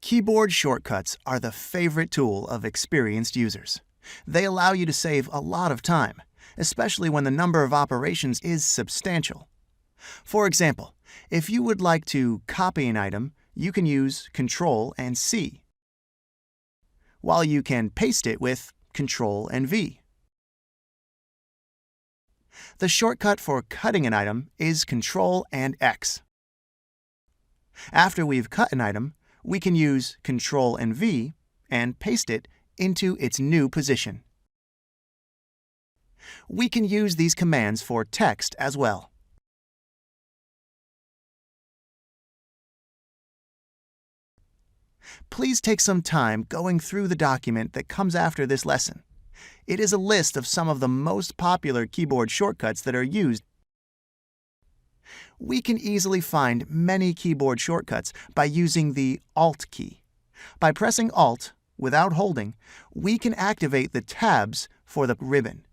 Keyboard shortcuts are the favorite tool of experienced users. They allow you to save a lot of time, especially when the number of operations is substantial. For example, if you would like to copy an item, you can use Ctrl and C, while you can paste it with Ctrl and V. The shortcut for cutting an item is Ctrl and X. After we've cut an item, we can use Ctrl and V and paste it into its new position. We can use these commands for text as well. Please take some time going through the document that comes after this lesson. It is a list of some of the most popular keyboard shortcuts that are used. We can easily find many keyboard shortcuts by using the Alt key. By pressing Alt without holding, we can activate the tabs for the ribbon.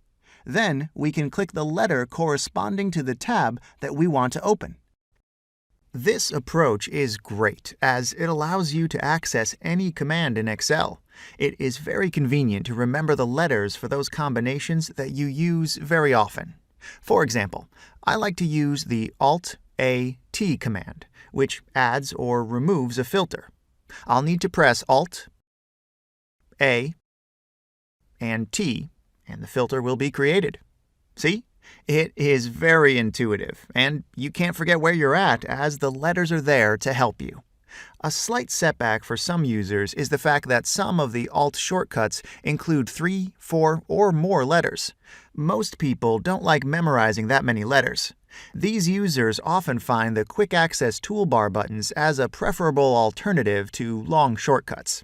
Then we can click the letter corresponding to the tab that we want to open. This approach is great as it allows you to access any command in Excel. It is very convenient to remember the letters for those combinations that you use very often. For example, I like to use the Alt-A-T command, which adds or removes a filter. I'll need to press Alt-A and T, and the filter will be created. See? It is very intuitive, and you can't forget where you're at as the letters are there to help you. A slight setback for some users is the fact that some of the Alt shortcuts include 3, 4, or more letters. Most people don't like memorizing that many letters. These users often find the Quick Access toolbar buttons as a preferable alternative to long shortcuts.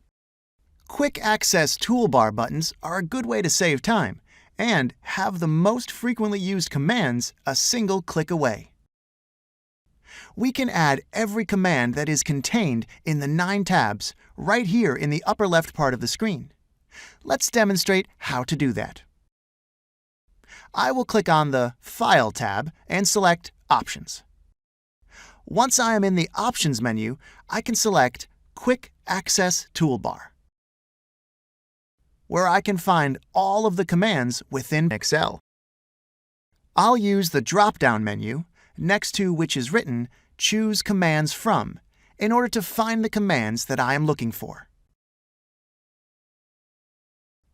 Quick Access toolbar buttons are a good way to save time and have the most frequently used commands a single click away. We can add every command that is contained in the 9 tabs right here in the upper left part of the screen. Let's demonstrate how to do that. I will click on the File tab and select Options. Once I am in the Options menu, I can select Quick Access Toolbar, where I can find all of the commands within Excel. I'll use the drop-down menu, next to which is written Choose Commands From, in order to find the commands that I am looking for.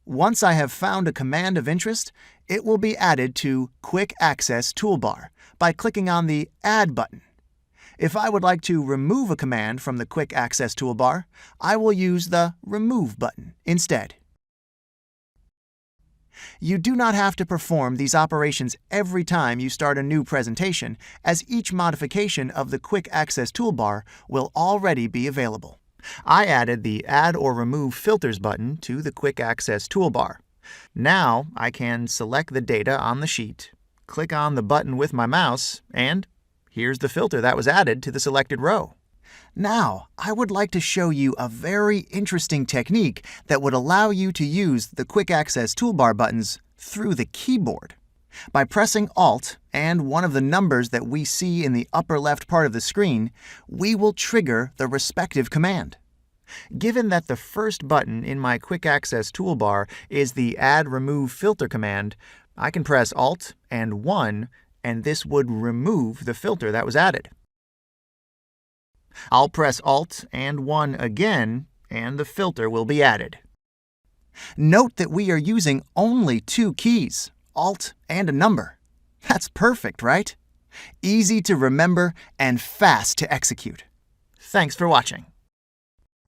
Once I have found a command of interest, it will be added to Quick Access Toolbar by clicking on the Add button. If I would like to remove a command from the Quick Access Toolbar, I will use the Remove button instead. You do not have to perform these operations every time you start a new presentation, as each modification of the Quick Access Toolbar will already be available. I added the Add or Remove Filters button to the Quick Access Toolbar. Now I can select the data on the sheet, click on the button with my mouse, and here's the filter that was added to the selected row. Now, I would like to show you a very interesting technique that would allow you to use the Quick Access Toolbar buttons through the keyboard. By pressing Alt and one of the numbers that we see in the upper left part of the screen, we will trigger the respective command. Given that the first button in my Quick Access Toolbar is the Add Remove Filter command, I can press Alt and 1, and this would remove the filter that was added. I'll press Alt and 1 again, and the filter will be added. Note that we are using only 2 keys, Alt and a number. That's perfect, right? Easy to remember and fast to execute. Thanks for watching.